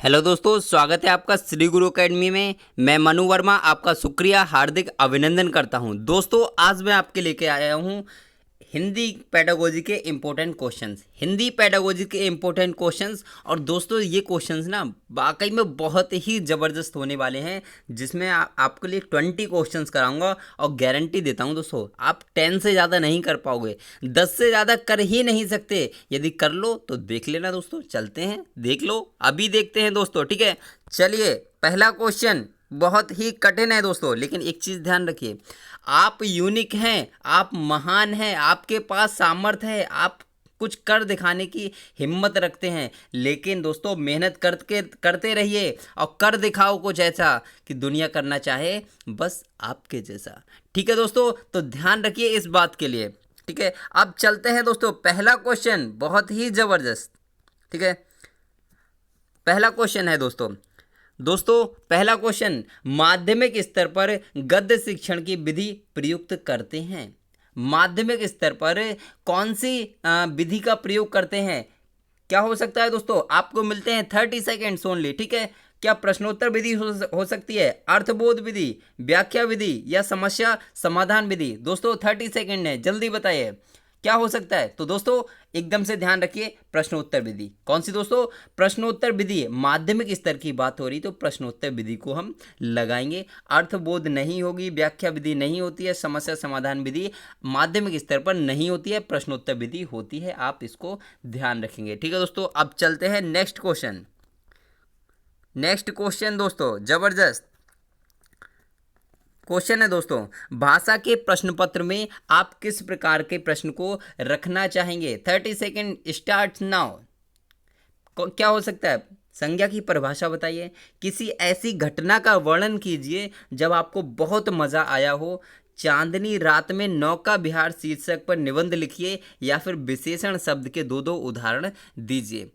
Hello दोस्तों, स्वागत है आपका श्री गुरु एकेडमी में। मैं मनु वर्मा आपका शुक्रिया हार्दिक अभिनंदन करता हूं। दोस्तों, आज मैं आपके लेके आया हूं हिंदी पेडागोजी के इम्पोर्टेंट क्वेश्चंस। हिंदी पेडागोजी के इम्पोर्टेंट क्वेश्चंस। और दोस्तों, ये क्वेश्चंस ना वाकई में बहुत ही ज़बरदस्त होने वाले हैं, जिसमें आपके लिए 20 क्वेश्चंस कराऊंगा और गारंटी देता हूं दोस्तों, आप 10 से ज़्यादा नहीं कर पाओगे, 10 से ज़्यादा कर ही नहीं सकते। यदि कर लो तो देख लेना दोस्तों, चलते हैं, देख लो, अभी देखते हैं दोस्तों। ठीक है, चलिए। पहला क्वेश्चन बहुत ही कठिन है दोस्तों, लेकिन एक चीज़ ध्यान रखिए, आप यूनिक हैं, आप महान हैं, आपके पास सामर्थ्य है, आप कुछ कर दिखाने की हिम्मत रखते हैं। लेकिन दोस्तों, मेहनत करते रहिए और कर दिखाओ कुछ ऐसा कि दुनिया करना चाहे बस आपके जैसा। ठीक है दोस्तों, तो ध्यान रखिए इस बात के लिए। ठीक है, अब चलते हैं दोस्तों। पहला क्वेश्चन बहुत ही जबरदस्त। ठीक है, पहला क्वेश्चन है दोस्तों पहला क्वेश्चन, माध्यमिक स्तर पर गद्य शिक्षण की विधि प्रयुक्त करते हैं। माध्यमिक स्तर पर कौन सी विधि का प्रयोग करते हैं? क्या हो सकता है दोस्तों? आपको मिलते हैं 30 सेकेंड्स ओनली। ठीक है, क्या प्रश्नोत्तर विधि हो सकती है, अर्थबोध विधि, व्याख्या विधि या समस्या समाधान विधि? दोस्तों 30 सेकेंड है, जल्दी बताइए क्या हो सकता है। तो दोस्तों एकदम से ध्यान रखिए, प्रश्नोत्तर विधि। कौन सी दोस्तों? प्रश्नोत्तर विधि। माध्यमिक स्तर की बात हो रही तो प्रश्नोत्तर विधि को हम लगाएंगे। अर्थबोध नहीं होगी, व्याख्या विधि नहीं होती है, समस्या समाधान विधि माध्यमिक स्तर पर नहीं होती है, प्रश्नोत्तर विधि होती है। आप इसको ध्यान रखेंगे। ठीक है दोस्तों, अब चलते हैं नेक्स्ट क्वेश्चन। नेक्स्ट क्वेश्चन दोस्तों जबरदस्त क्वेश्चन है दोस्तों, भाषा के प्रश्न पत्र में आप किस प्रकार के प्रश्न को रखना चाहेंगे? 30 सेकेंड स्टार्ट नाउ। क्या हो सकता है? संज्ञा की परिभाषा बताइए, किसी ऐसी घटना का वर्णन कीजिए जब आपको बहुत मजा आया हो, चांदनी रात में नौका विहार शीर्षक पर निबंध लिखिए, या फिर विशेषण शब्द के दो दो उदाहरण दीजिए।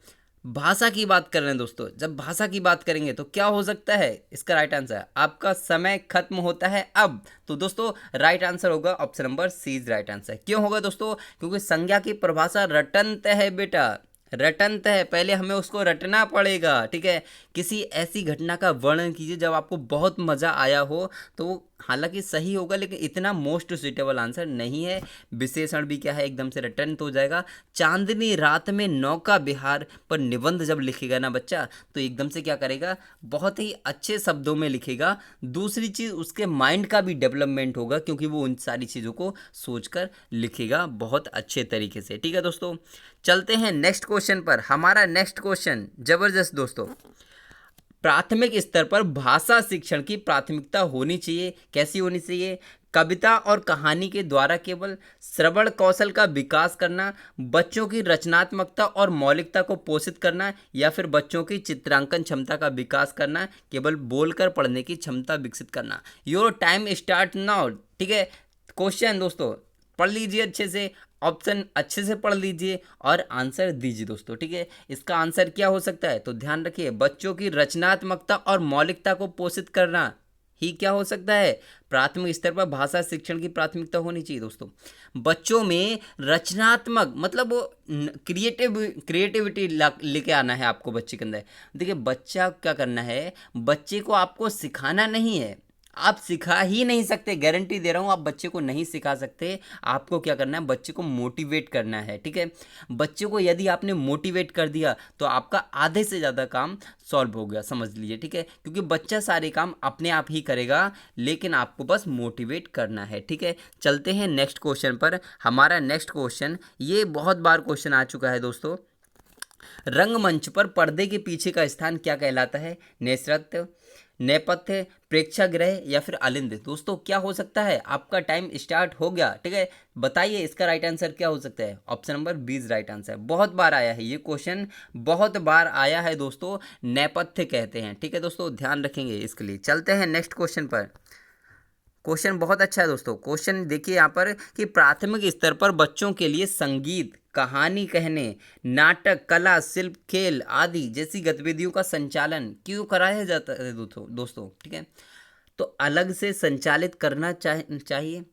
भाषा की बात कर रहे हैं दोस्तों, जब भाषा की बात करेंगे तो क्या हो सकता है? इसका राइट आंसर, आपका समय खत्म होता है अब। तो दोस्तों राइट आंसर होगा option number C is right answer. क्यों होगा दोस्तों? क्योंकि संज्ञा की परिभाषा रटंत है बेटा, रटंत है, पहले हमें उसको रटना पड़ेगा। ठीक है, किसी ऐसी घटना का वर्णन कीजिए जब आपको बहुत मज़ा आया हो, तो हालांकि सही होगा लेकिन इतना मोस्ट सुइटेबल आंसर नहीं है। विशेषण भी क्या है, एकदम से रटंत हो जाएगा। चांदनी रात में नौका विहार पर निबंध जब लिखेगा ना बच्चा, तो एकदम से क्या करेगा, बहुत ही अच्छे शब्दों में लिखेगा। दूसरी चीज़, उसके माइंड का भी डेवलपमेंट होगा, क्योंकि वो उन सारी चीज़ों को सोचकर लिखेगा बहुत अच्छे तरीके से। ठीक है दोस्तों, चलते हैं नेक्स्ट क्वेश्चन पर। हमारा नेक्स्ट क्वेश्चन जबरदस्त दोस्तों, प्राथमिक स्तर पर भाषा शिक्षण की प्राथमिकता होनी चाहिए। कैसी होनी चाहिए? कविता और कहानी के द्वारा केवल श्रवण कौशल का विकास करना, बच्चों की रचनात्मकता और मौलिकता को पोषित करना, या फिर बच्चों की चित्रांकन क्षमता का विकास करना, केवल बोलकर पढ़ने की क्षमता विकसित करना। Your time start now. ठीक है, क्वेश्चन दोस्तों पढ़ लीजिए अच्छे से, ऑप्शन अच्छे से पढ़ लीजिए और आंसर दीजिए दोस्तों। ठीक है, इसका आंसर क्या हो सकता है? तो ध्यान रखिए, बच्चों की रचनात्मकता और मौलिकता को पोषित करना ही क्या हो सकता है? प्राथमिक स्तर पर भाषा शिक्षण की प्राथमिकता होनी चाहिए दोस्तों। बच्चों में रचनात्मक मतलब वो क्रिएटिविटी लेके आना है आपको बच्चे के अंदर। देखिए, बच्चा क्या करना है, बच्चे को आपको सिखाना नहीं है, आप सिखा ही नहीं सकते, गारंटी दे रहा हूँ, आप बच्चे को नहीं सिखा सकते। आपको क्या करना है, बच्चे को मोटिवेट करना है। ठीक है, बच्चे को यदि आपने मोटिवेट कर दिया तो आपका आधे से ज़्यादा काम सॉल्व हो गया, समझ लीजिए। ठीक है, क्योंकि बच्चा सारे काम अपने आप ही करेगा, लेकिन आपको बस मोटिवेट करना है। ठीक है, चलते हैं नेक्स्ट क्वेश्चन पर। हमारा नेक्स्ट क्वेश्चन, ये बहुत बार क्वेश्चन आ चुका है दोस्तों, रंगमंच पर पर्दे के पीछे का स्थान क्या कहलाता है? नेतृत्व, नेपथ्य, प्रेक्षागृह या फिर अलिंद? दोस्तों क्या हो सकता है? आपका टाइम स्टार्ट हो गया। ठीक है, बताइए इसका राइट आंसर क्या हो सकता है? Option number B is right answer. बहुत बार आया है ये क्वेश्चन, बहुत बार आया है दोस्तों, नेपथ्य कहते हैं। ठीक है दोस्तों, ध्यान रखेंगे इसके लिए। चलते हैं नेक्स्ट क्वेश्चन पर। क्वेश्चन बहुत अच्छा है दोस्तों। क्वेश्चन देखिए यहाँ पर कि प्राथमिक स्तर पर बच्चों के लिए संगीत, कहानी कहने, नाटक, कला, शिल्प, खेल आदि जैसी गतिविधियों का संचालन क्यों कराया जाता है दोस्तों? ठीक है, तो अलग से संचालित करना चाहिए।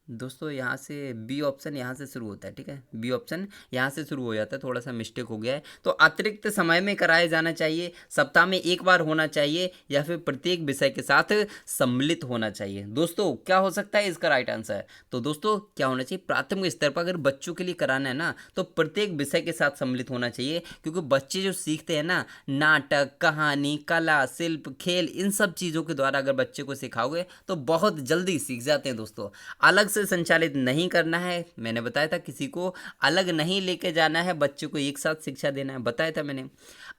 दोस्तों यहाँ से बी ऑप्शन यहाँ से शुरू होता है, ठीक है, बी ऑप्शन यहाँ से शुरू हो जाता है, थोड़ा सा मिस्टेक हो गया है। तो अतिरिक्त समय में कराया जाना चाहिए, सप्ताह में एक बार होना चाहिए, या फिर प्रत्येक विषय के साथ सम्मिलित होना चाहिए। दोस्तों क्या हो सकता है इसका राइट आंसर? तो दोस्तों क्या होना चाहिए, प्राथमिक स्तर पर अगर बच्चों के लिए कराना है ना तो प्रत्येक विषय के साथ सम्मिलित होना चाहिए, क्योंकि बच्चे जो सीखते हैं ना, नाटक, कहानी, कला, शिल्प, खेल, इन सब चीज़ों के द्वारा अगर बच्चे को सिखाओगे तो बहुत जल्दी सीख जाते हैं। दोस्तों अलग से संचालित नहीं करना है, मैंने बताया था, किसी को अलग नहीं लेके जाना है, बच्चों को एक साथ शिक्षा देना है, बताया था मैंने।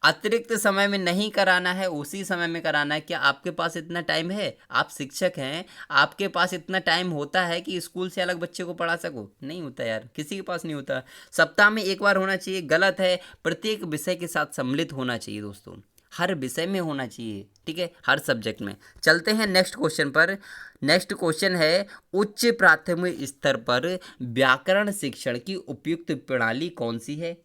अतिरिक्त समय में नहीं कराना है, उसी समय में कराना है। क्या आपके पास इतना टाइम है? आप शिक्षक हैं, आपके पास इतना टाइम होता है कि स्कूल से अलग बच्चे को पढ़ा सको? नहीं होता यार, किसी के पास नहीं होता। सप्ताह में एक बार होना चाहिए, गलत है। प्रत्येक विषय के साथ सम्मिलित होना चाहिए दोस्तों, हर विषय में होना चाहिए, ठीक है, हर सब्जेक्ट में। चलते हैं नेक्स्ट क्वेश्चन पर। नेक्स्ट क्वेश्चन है, उच्च प्राथमिक स्तर पर व्याकरण शिक्षण की उपयुक्त प्रणाली कौन सी है?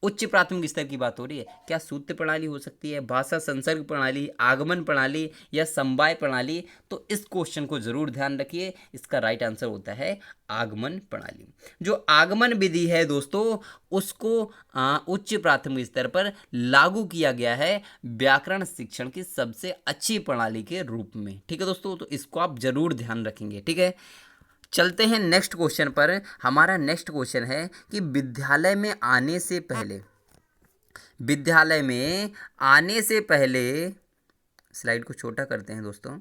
उच्च प्राथमिक स्तर की बात हो रही है, क्या सूत्र प्रणाली हो सकती है, भाषा संसर्ग प्रणाली, आगमन प्रणाली, या समवाय प्रणाली? तो इस क्वेश्चन को जरूर ध्यान रखिए, इसका राइट आंसर होता है आगमन प्रणाली। जो आगमन विधि है दोस्तों, उसको उच्च प्राथमिक स्तर पर लागू किया गया है व्याकरण शिक्षण की सबसे अच्छी प्रणाली के रूप में, ठीक है दोस्तों, तो इसको आप जरूर ध्यान रखेंगे, ठीक है। चलते हैं नेक्स्ट क्वेश्चन पर। हमारा नेक्स्ट क्वेश्चन है कि विद्यालय में आने से पहले, विद्यालय में आने से पहले, स्लाइड को छोटा करते हैं दोस्तों।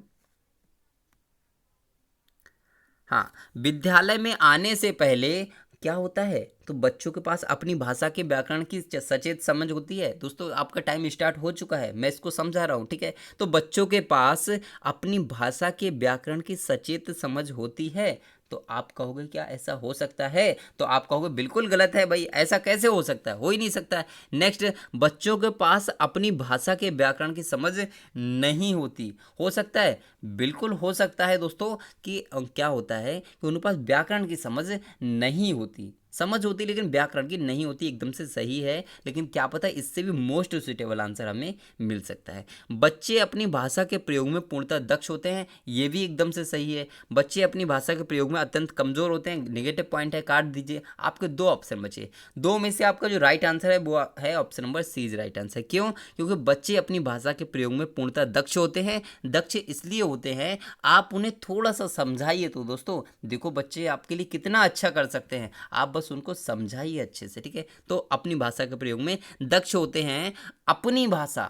हाँ, विद्यालय में आने से पहले क्या होता है, तो बच्चों के पास अपनी भाषा के व्याकरण की सचेत समझ होती है। दोस्तों आपका टाइम स्टार्ट हो चुका है, मैं इसको समझा रहा हूँ, ठीक है। तो बच्चों के पास अपनी भाषा के व्याकरण की सचेत समझ होती है। तो आप कहोगे क्या ऐसा हो सकता है? तो आप कहोगे बिल्कुल गलत है भाई, ऐसा कैसे हो सकता है, हो ही नहीं सकता है। नेक्स्ट, बच्चों के पास अपनी भाषा के व्याकरण की समझ नहीं होती, हो सकता है, बिल्कुल हो सकता है दोस्तों। कि क्या होता है कि उनके पास व्याकरण की समझ नहीं होती, समझ होती लेकिन व्याकरण की नहीं होती, एकदम से सही है। लेकिन क्या पता इससे भी मोस्ट सुटेबल आंसर हमें मिल सकता है। बच्चे अपनी भाषा के प्रयोग में पूर्णतः दक्ष होते हैं, ये भी एकदम से सही है। बच्चे अपनी भाषा के प्रयोग में अत्यंत कमजोर होते हैं, नेगेटिव पॉइंट है, काट दीजिए। आपके दो ऑप्शन बचे, दो में से आपका जो राइट आंसर है वो है option number C is right answer. क्यों? क्योंकि बच्चे अपनी भाषा के प्रयोग में पूर्णतः दक्ष होते हैं। दक्ष इसलिए होते हैं, आप उन्हें थोड़ा सा समझाइए तो दोस्तों, देखो बच्चे आपके लिए कितना अच्छा कर सकते हैं, आप बस उनको समझाइए अच्छे से, ठीक है। तो अपनी भाषा के प्रयोग में दक्ष होते हैं। अपनी भाषा,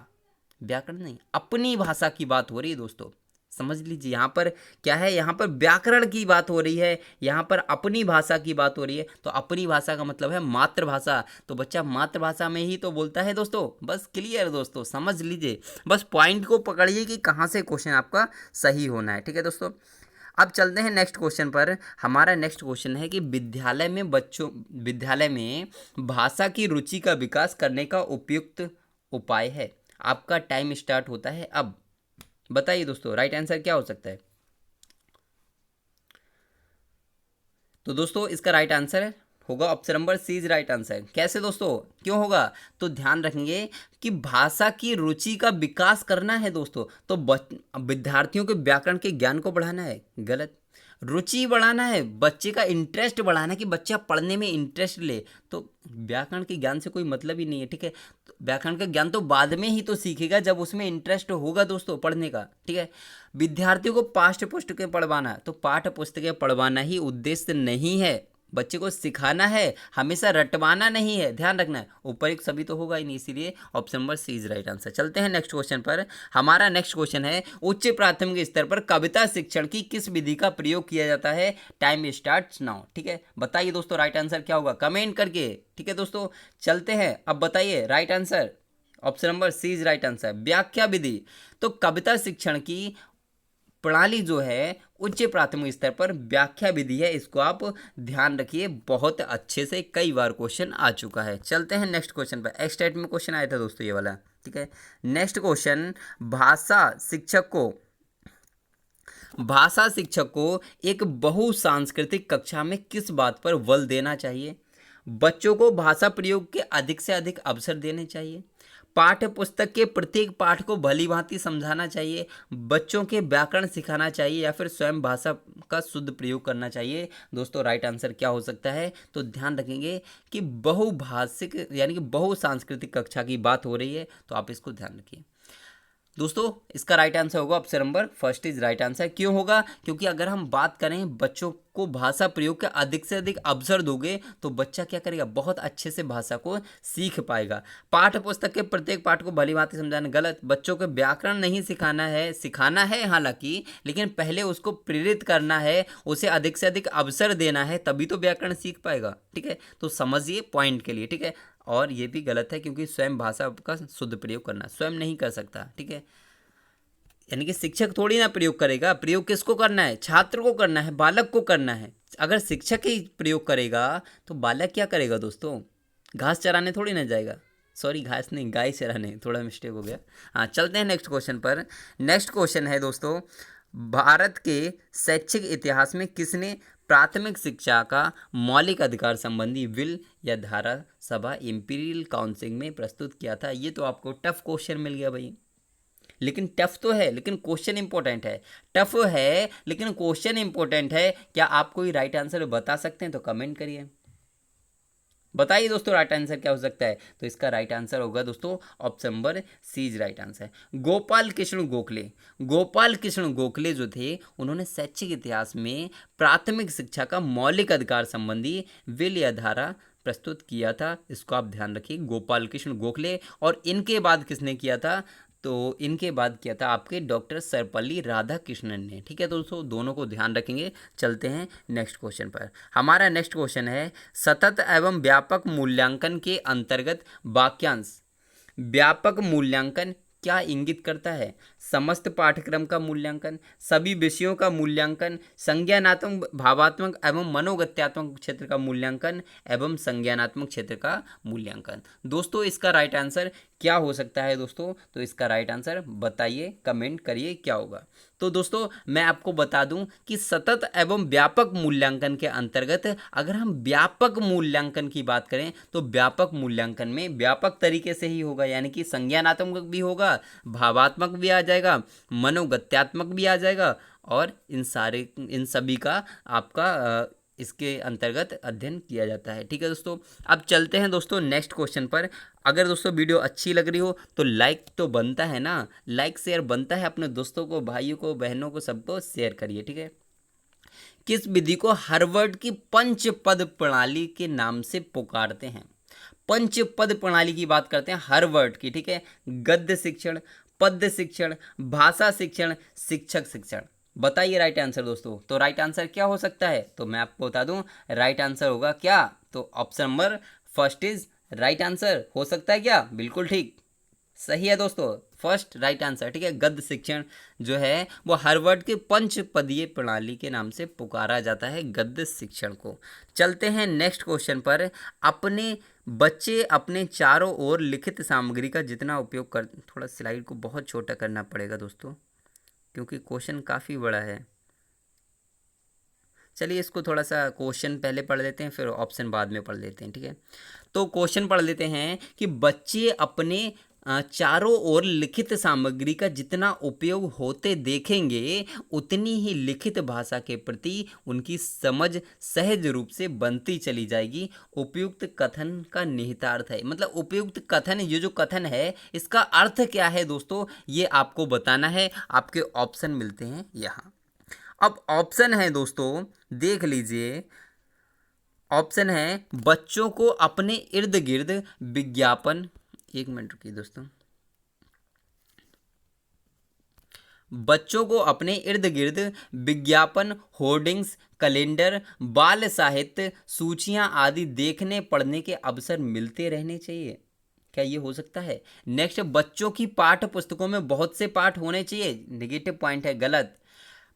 व्याकरण नहीं, अपनी भाषा की बात हो रही है दोस्तों, समझ लीजिए। यहाँ पर क्या है, यहाँ पर व्याकरण की बात हो रही है, यहाँ पर अपनी भाषा की बात हो रही है। तो अपनी भाषा का मतलब है मातृभाषा, तो बच्चा मातृभाषा में ही तो बोलता है दोस्तों। बस क्लियर दोस्तों, समझ लीजिए, बस पॉइंट को पकड़िए कि कहाँ से क्वेश्चन आपका सही होना है, ठीक है दोस्तों। अब चलते हैं नेक्स्ट क्वेश्चन पर। हमारा नेक्स्ट क्वेश्चन है कि विद्यालय में भाषा की रुचि का विकास करने का उपयुक्त उपाय है। आपका टाइम स्टार्ट होता है अब। बताइए दोस्तों राइट आंसर क्या हो सकता है? तो दोस्तों इसका राइट आंसर होगा option number C is right answer. कैसे दोस्तों, क्यों होगा? तो ध्यान रखेंगे कि भाषा की रुचि का विकास करना है दोस्तों, तो विद्यार्थियों के व्याकरण के ज्ञान को बढ़ाना है, गलत। रुचि बढ़ाना है, बच्चे का इंटरेस्ट बढ़ाना है कि बच्चा पढ़ने में इंटरेस्ट ले। तो व्याकरण के ज्ञान से कोई मतलब ही नहीं है, ठीक है। तो व्याकरण का ज्ञान तो बाद में ही तो सीखेगा जब उसमें इंटरेस्ट होगा दोस्तों पढ़ने का, ठीक है। विद्यार्थियों को पाठ्य पुस्तकें पढ़वाना, तो पाठ्य पुस्तकें पढ़वाना ही उद्देश्य नहीं है, बच्चे को सिखाना है, हमेशा रटवाना नहीं है, ध्यान रखना है। ऊपर एक सभी तो होगा ही नहीं, इसीलिए option number C is right answer. चलते हैं नेक्स्ट क्वेश्चन पर। हमारा नेक्स्ट क्वेश्चन है, उच्च प्राथमिक स्तर पर कविता शिक्षण की किस विधि का प्रयोग किया जाता है? टाइम स्टार्ट्स नाउ, ठीक है। बताइए दोस्तों राइट आंसर क्या होगा, कमेंट करके, ठीक है दोस्तों। चलते हैं, अब बताइए right answer. Option number C is right answer, व्याख्या विधि। तो कविता शिक्षण की प्रणाली जो है उच्च प्राथमिक स्तर पर व्याख्या विधि है, इसको आप ध्यान रखिए, बहुत अच्छे से कई बार क्वेश्चन आ चुका है। चलते हैं नेक्स्ट क्वेश्चन पर। एक्सटेट में क्वेश्चन आया था दोस्तों ये वाला, ठीक है। नेक्स्ट क्वेश्चन, भाषा शिक्षक को एक बहुसांस्कृतिक कक्षा में किस बात पर बल देना चाहिए? बच्चों को भाषा प्रयोग के अधिक से अधिक अवसर देने चाहिए, पाठ्य पुस्तक के प्रत्येक पाठ को भली भांति समझाना चाहिए, बच्चों के व्याकरण सिखाना चाहिए, या फिर स्वयं भाषा का शुद्ध प्रयोग करना चाहिए। दोस्तों राइट आंसर क्या हो सकता है? तो ध्यान रखेंगे कि बहुभाषिक यानी कि बहुसांस्कृतिक कक्षा की बात हो रही है, तो आप इसको ध्यान रखिए। दोस्तों इसका राइट आंसर होगा option number first is right answer. क्यों होगा? क्योंकि अगर हम बात करें बच्चों को भाषा प्रयोग का अधिक से अधिक अवसर दोगे तो बच्चा क्या करेगा? बहुत अच्छे से भाषा को सीख पाएगा। पाठ्य पुस्तक के प्रत्येक पाठ को भली भांति समझाना गलत। बच्चों को व्याकरण नहीं सिखाना है, सिखाना है हालांकि, लेकिन पहले उसको प्रेरित करना है, उसे अधिक से अधिक अवसर देना है, तभी तो व्याकरण सीख पाएगा। ठीक है, तो समझिए पॉइंट के लिए। ठीक है, और ये भी गलत है क्योंकि स्वयं भाषा का शुद्ध प्रयोग करना स्वयं नहीं कर सकता। ठीक है, यानी कि शिक्षक थोड़ी ना प्रयोग करेगा, प्रयोग किसको करना है? छात्र को करना है, बालक को करना है। अगर शिक्षक ही प्रयोग करेगा तो बालक क्या करेगा दोस्तों? घास चराने थोड़ी ना जाएगा। सॉरी, घास नहीं, गाय चराने, थोड़ा मिस्टेक हो गया। हाँ, चलते हैं नेक्स्ट क्वेश्चन पर। नेक्स्ट क्वेश्चन है दोस्तों, भारत के शैक्षिक इतिहास में किसने प्राथमिक शिक्षा का मौलिक अधिकार संबंधी बिल या धारा सभा इंपीरियल काउंसिल में प्रस्तुत किया था? ये तो आपको टफ क्वेश्चन मिल गया भाई, लेकिन टफ तो है, लेकिन क्वेश्चन इंपॉर्टेंट है। टफ है लेकिन क्वेश्चन इंपॉर्टेंट है। क्या आप कोई राइट आंसर बता सकते हैं? तो कमेंट करिए, बताइए दोस्तों राइट आंसर क्या हो सकता है। तो इसका राइट आंसर होगा दोस्तों option number C is right answer. Gopal Krishna Gokhale, Gopal Krishna Gokhale जो थे उन्होंने शैक्षिक इतिहास में प्राथमिक शिक्षा का मौलिक अधिकार संबंधी बिल या धारा प्रस्तुत किया था। इसको आप ध्यान रखिए, गोपाल कृष्ण गोखले। और इनके बाद किसने किया था? तो इनके बाद किया था आपके डॉक्टर सर्वपल्ली राधाकृष्णन ने। ठीक है दोस्तों, दोनों को ध्यान रखेंगे। चलते हैं नेक्स्ट क्वेश्चन पर। हमारा नेक्स्ट क्वेश्चन है, सतत एवं व्यापक मूल्यांकन के अंतर्गत वाक्यांश। व्यापक मूल्यांकन क्या इंगित करता है? समस्त पाठ्यक्रम का मूल्यांकन, सभी विषयों का मूल्यांकन, संज्ञानात्मक, भावात्मक एवं मनोगत्यात्मक क्षेत्र का मूल्यांकन एवं संज्ञानात्मक क्षेत्र का मूल्यांकन। दोस्तों इसका राइट आंसर क्या हो सकता है दोस्तों? तो इसका राइट आंसर बताइए, कमेंट करिए क्या होगा। तो दोस्तों मैं आपको बता दूं कि सतत एवं व्यापक मूल्यांकन के अंतर्गत अगर हम व्यापक मूल्यांकन की बात करें तो व्यापक मूल्यांकन में व्यापक तरीके से ही होगा, यानी कि संज्ञानात्मक भी होगा, भावात्मक भी आ जाएगा, मनोगत्यात्मक भी आ जाएगा, और इन सभी का आपका इसके अंतर्गत अध्ययन किया जाता है। ठीक है दोस्तों, अब चलते हैं दोस्तों नेक्स्ट क्वेश्चन पर। अगर दोस्तों वीडियो अच्छी लग रही हो तो लाइक तो बनता है ना, लाइक शेयर बनता है, अपने दोस्तों को, भाइयों को, बहनों को, सबको शेयर करिए। ठीक है, किस विधि को हार्वर्ड की पंचपद प्रणाली के नाम से पुकारते हैं? पंचपद प्रणाली की बात करते हैं हार्वर्ड की। ठीक है, गद्य शिक्षण, पद्य शिक्षण, भाषा शिक्षण, शिक्षक शिक्षण। बताइए राइट आंसर दोस्तों। तो राइट आंसर क्या हो सकता है? तो मैं आपको बता दूं, राइट आंसर होगा क्या? तो option number first is right answer हो सकता है क्या? बिल्कुल ठीक, सही है दोस्तों, फर्स्ट राइट आंसर। ठीक है, गद्य शिक्षण जो है वो हार्वर्ड के पंचपदीय प्रणाली के नाम से पुकारा जाता है, गद्य शिक्षण को। चलते हैं नेक्स्ट क्वेश्चन पर। अपने बच्चे अपने चारों ओर लिखित सामग्री का जितना उपयोग कर, थोड़ा स्लाइड को बहुत छोटा करना पड़ेगा दोस्तों क्योंकि क्वेश्चन काफ़ी बड़ा है। चलिए इसको थोड़ा सा क्वेश्चन पहले पढ़ लेते हैं, फिर ऑप्शन बाद में पढ़ लेते हैं। ठीक है, तो क्वेश्चन पढ़ लेते हैं कि बच्चे अपने चारों ओर लिखित सामग्री का जितना उपयोग होते देखेंगे उतनी ही लिखित भाषा के प्रति उनकी समझ सहज रूप से बनती चली जाएगी। उपयुक्त कथन का निहितार्थ है, मतलब उपयुक्त कथन, ये जो कथन है इसका अर्थ क्या है दोस्तों, ये आपको बताना है। आपके ऑप्शन मिलते हैं यहाँ। अब ऑप्शन है दोस्तों, देख लीजिए, ऑप्शन है बच्चों को अपने इर्द गिर्द विज्ञापन, एक मिनट रुकिए दोस्तों, बच्चों को अपने इर्द गिर्द विज्ञापन, होर्डिंग्स, कैलेंडर, बाल साहित्य, सूचियां आदि देखने पढ़ने के अवसर मिलते रहने चाहिए। क्या ये हो सकता है? नेक्स्ट, बच्चों की पाठ्य पुस्तकों में बहुत से पाठ होने चाहिए। नेगेटिव पॉइंट है, गलत।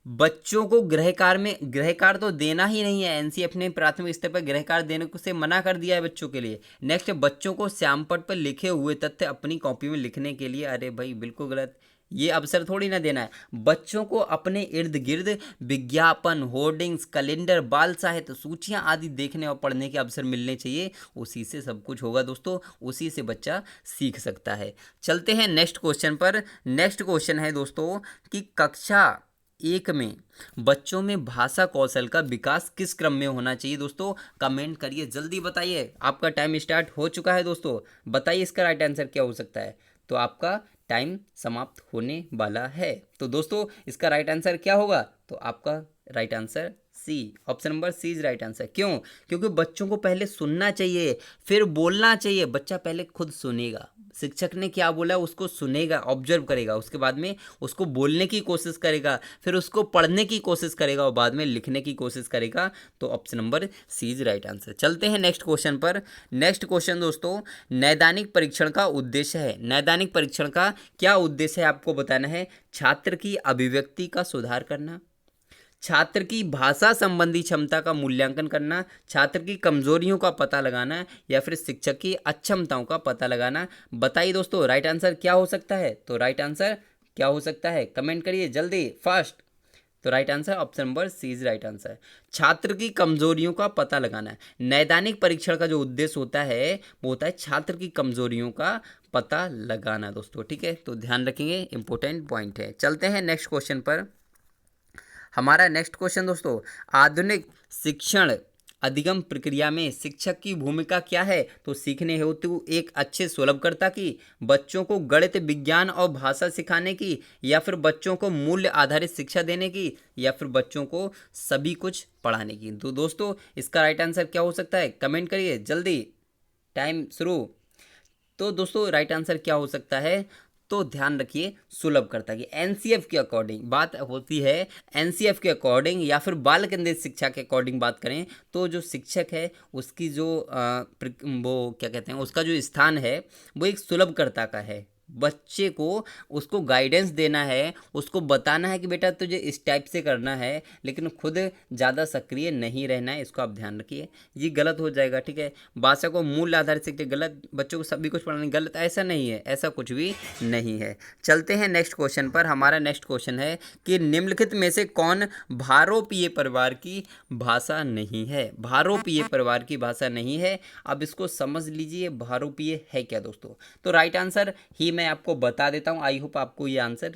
बच्चों को गृह कार्य में, गृह कार्य तो देना ही नहीं है, एनसीईआरटी ने प्राथमिक स्तर पर गृह कार्य देने से मना कर दिया है बच्चों के लिए। नेक्स्ट, बच्चों को श्यामपट्ट पर लिखे हुए तथ्य अपनी कॉपी में लिखने के लिए, अरे भाई बिल्कुल गलत। ये अवसर थोड़ी ना देना है। बच्चों को अपने इर्द गिर्द विज्ञापन, होर्डिंग्स, कैलेंडर, बाल साहित्य, सूचियां आदि देखने और पढ़ने के अवसर मिलने चाहिए। उसी से सब कुछ होगा दोस्तों, उसी से बच्चा सीख सकता है। चलते हैं नेक्स्ट क्वेश्चन पर। नेक्स्ट क्वेश्चन है दोस्तों कि कक्षा 1 में बच्चों में भाषा कौशल का विकास किस क्रम में होना चाहिए? दोस्तों कमेंट करिए, जल्दी बताइए, आपका टाइम स्टार्ट हो चुका है। दोस्तों बताइए इसका राइट आंसर क्या हो सकता है। तो आपका टाइम समाप्त होने वाला है। तो दोस्तों इसका राइट आंसर क्या होगा? तो आपका right answer C, option number C is right answer. क्यों? क्योंकि बच्चों को पहले सुनना चाहिए, फिर बोलना चाहिए। बच्चा पहले खुद सुनेगा, शिक्षक ने क्या बोला उसको सुनेगा, ऑब्जर्व करेगा, उसके बाद में उसको बोलने की कोशिश करेगा, फिर उसको पढ़ने की कोशिश करेगा और बाद में लिखने की कोशिश करेगा। तो option number C is right answer. चलते हैं नेक्स्ट क्वेश्चन पर। नेक्स्ट क्वेश्चन दोस्तों, नैदानिक परीक्षण का उद्देश्य है। नैदानिक परीक्षण का क्या उद्देश्य है आपको बताना है। छात्र की अभिव्यक्ति का सुधार करना, छात्र की भाषा संबंधी क्षमता का मूल्यांकन करना, छात्र की कमजोरियों का पता लगाना, या फिर शिक्षक की अक्षमताओं का पता लगाना। बताइए दोस्तों राइट आंसर क्या हो सकता है। तो राइट आंसर क्या हो सकता है, कमेंट करिए जल्दी फास्ट। तो right answer option number C is right answer. छात्र की कमजोरियों का पता लगाना है। नैदानिक परीक्षण का जो उद्देश्य होता है वो होता है छात्र की कमजोरियों का पता लगाना दोस्तों, ठीक है। तो ध्यान रखेंगे, इंपॉर्टेंट पॉइंट है। चलते हैं नेक्स्ट क्वेश्चन पर। हमारा नेक्स्ट क्वेश्चन दोस्तों, आधुनिक शिक्षण अधिगम प्रक्रिया में शिक्षक की भूमिका क्या है? तो सीखने हेतु एक अच्छे सुलभकर्ता की, बच्चों को गणित, विज्ञान और भाषा सिखाने की, या फिर बच्चों को मूल्य आधारित शिक्षा देने की, या फिर बच्चों को सभी कुछ पढ़ाने की। तो दोस्तों इसका राइट आंसर क्या हो सकता है, कमेंट करिए जल्दी, टाइम शुरू। तो दोस्तों राइट आंसर क्या हो सकता है? तो ध्यान रखिए, सुलभकर्ता की। एनसीएफ के अकॉर्डिंग बात होती है, एनसीएफ के अकॉर्डिंग या फिर बाल केंद्रित शिक्षा के अकॉर्डिंग बात करें तो जो शिक्षक है उसकी जो वो क्या कहते हैं, उसका जो स्थान है वो एक सुलभकर्ता का है। बच्चे को उसको गाइडेंस देना है, उसको बताना है कि बेटा तुझे इस टाइप से करना है, लेकिन खुद ज़्यादा सक्रिय नहीं रहना है। इसको आप ध्यान रखिए, ये गलत हो जाएगा, ठीक है। भाषा को मूल आधारित शिक्षा गलत, बच्चों को सभी कुछ पढ़ाना गलत, ऐसा नहीं है, ऐसा कुछ भी नहीं है। चलते हैं नेक्स्ट क्वेश्चन पर। हमारा नेक्स्ट क्वेश्चन है कि निम्नलिखित में से कौन भारोपीय परिवार की भाषा नहीं है? भारोपीय परिवार की भाषा नहीं है। अब इसको समझ लीजिए, भारोपीय है क्या दोस्तों। तो राइट आंसर ही मैं आपको बता देता हूँ। आई होप आपको ये आंसर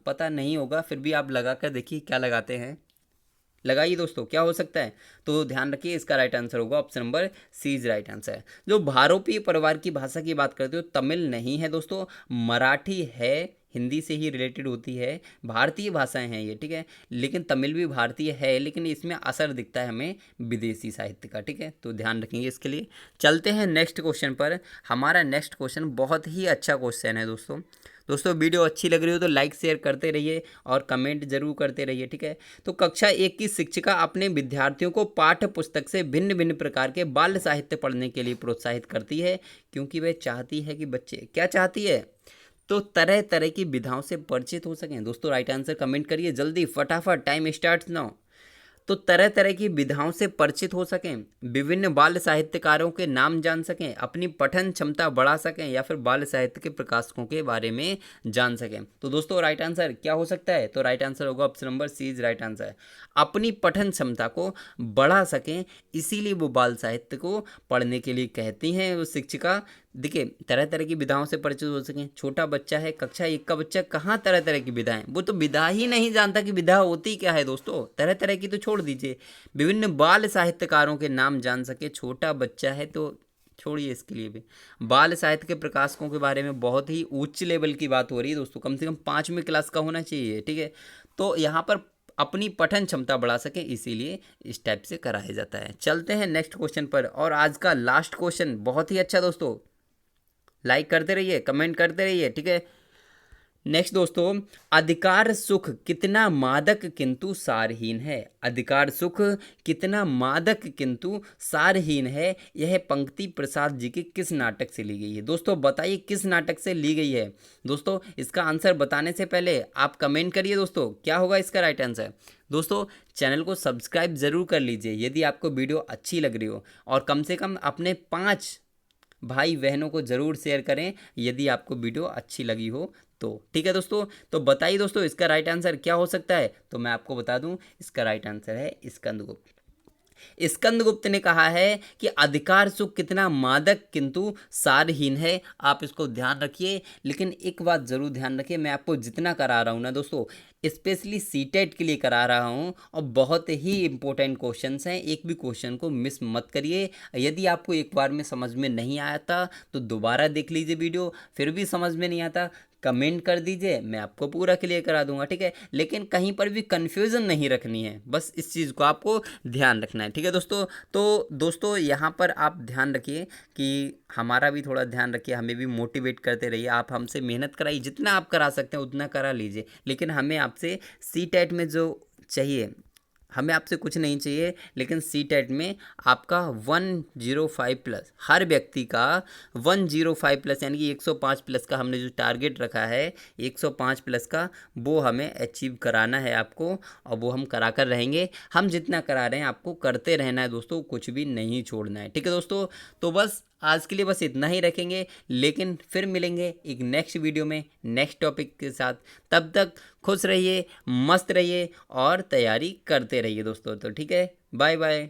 पता नहीं होगा, फिर भी आप लगा कर देखिए क्या लगाते हैं, लगाइए दोस्तों क्या हो सकता है। तो ध्यान रखिए, इसका राइट आंसर होगा option number C is right answer. जो भारोपीय परिवार की भाषा की बात करते हो, तमिल नहीं है दोस्तों, मराठी है, हिंदी से ही रिलेटेड होती है, भारतीय भाषाएं हैं ये, ठीक है। लेकिन तमिल भी भारतीय है, लेकिन इसमें असर दिखता है हमें विदेशी साहित्य का, ठीक है। तो ध्यान रखेंगे इसके लिए। चलते हैं नेक्स्ट क्वेश्चन पर। हमारा नेक्स्ट क्वेश्चन बहुत ही अच्छा क्वेश्चन है दोस्तों। वीडियो अच्छी लग रही हो तो लाइक शेयर करते रहिए और कमेंट जरूर करते रहिए, ठीक है। तो कक्षा 1 की शिक्षिका अपने विद्यार्थियों को पाठ्य पुस्तक से भिन्न भिन्न प्रकार के बाल साहित्य पढ़ने के लिए प्रोत्साहित करती है, क्योंकि वह चाहती है कि बच्चे क्या चाहती है, तो तरह तरह की विधाओं से परिचित हो सकें। दोस्तों राइट आंसर कमेंट करिए जल्दी फटाफट, टाइम स्टार्ट नाउ। तो तरह तरह की विधाओं से परिचित हो सकें, विभिन्न बाल साहित्यकारों के नाम जान सकें, अपनी पठन क्षमता बढ़ा सकें, या फिर बाल साहित्य के प्रकाशकों के बारे में जान सकें। तो दोस्तों राइट आंसर क्या हो सकता है? तो राइट आंसर होगा option number C is right answer. अपनी पठन क्षमता को बढ़ा सकें, इसीलिए वो बाल साहित्य को पढ़ने के लिए कहती हैं वो शिक्षिका। देखिए तरह तरह की विधाओं से परिचित हो सकें। छोटा बच्चा है, कक्षा 1 का बच्चा, कहाँ तरह तरह की विधाएं, वो तो विधा ही नहीं जानता कि विधा होती क्या है दोस्तों। तरह तरह की तो छोड़ दीजिए, विभिन्न बाल साहित्यकारों के नाम जान सके। छोटा बच्चा है तो छोड़िए, इसके लिए भी बाल साहित्य के प्रकाशकों के बारे में बहुत ही उच्च लेवल की बात हो रही है दोस्तों, कम से कम 5वीं क्लास का होना चाहिए, ठीक है। तो यहाँ पर अपनी पठन क्षमता बढ़ा सके, इसीलिए इस टाइप से कराया जाता है। चलते हैं नेक्स्ट क्वेश्चन पर। और आज का लास्ट क्वेश्चन बहुत ही अच्छा दोस्तों, लाइक करते रहिए, कमेंट करते रहिए, ठीक है। नेक्स्ट दोस्तों, अधिकार सुख कितना मादक किंतु सारहीन है। अधिकार सुख कितना मादक किंतु सारहीन है, यह पंक्ति प्रसाद जी के किस नाटक से ली गई है? दोस्तों बताइए किस नाटक से ली गई है। दोस्तों इसका आंसर बताने से पहले आप कमेंट करिए दोस्तों क्या होगा इसका राइट आंसर। दोस्तों चैनल को सब्सक्राइब जरूर कर लीजिए यदि आपको वीडियो अच्छी लग रही हो, और कम से कम अपने 5 भाई बहनों को ज़रूर शेयर करें यदि आपको वीडियो अच्छी लगी हो तो। ठीक है दोस्तों, तो बताइए दोस्तों इसका राइट आंसर क्या हो सकता है। तो मैं आपको बता दूं, इसका राइट आंसर है स्कंदगुप्त। स्कंदगुप्त ने कहा है कि अधिकार सुख कितना मादक किंतु सारहीन है। आप इसको ध्यान रखिए, लेकिन एक बात जरूर ध्यान रखिए, मैं आपको जितना करा रहा हूँ ना दोस्तों, स्पेशली सीटेट के लिए करा रहा हूँ और बहुत ही इंपॉर्टेंट क्वेश्चंस हैं, एक भी क्वेश्चन को मिस मत करिए। यदि आपको एक बार में समझ में नहीं आया तो दोबारा देख लीजिए वीडियो, फिर भी समझ में नहीं आता कमेंट कर दीजिए, मैं आपको पूरा क्लियर करा दूंगा। ठीक है, लेकिन कहीं पर भी कन्फ्यूज़न नहीं रखनी है, बस इस चीज़ को आपको ध्यान रखना है। ठीक है दोस्तों, तो दोस्तों यहाँ पर आप ध्यान रखिए कि हमारा भी थोड़ा ध्यान रखिए, हमें भी मोटिवेट करते रहिए। आप हमसे मेहनत कराइए, जितना आप करा सकते हैं उतना करा लीजिए, लेकिन हमें आपसे सीटेट में जो चाहिए, हमें आपसे कुछ नहीं चाहिए, लेकिन सीटेट में आपका 105 प्लस, हर व्यक्ति का 105 प्लस यानी कि 105 प्लस का हमने जो टारगेट रखा है 105 प्लस का, वो हमें अचीव कराना है आपको, और वो हम करा कर रहेंगे। हम जितना करा रहे हैं आपको करते रहना है दोस्तों, कुछ भी नहीं छोड़ना है। ठीक है दोस्तों, तो बस आज के लिए बस इतना ही रखेंगे, लेकिन फिर मिलेंगे एक नेक्स्ट वीडियो में नेक्स्ट टॉपिक के साथ। तब तक खुश रहिए, मस्त रहिए और तैयारी करते रहिए दोस्तों। तो ठीक है, बाय बाय।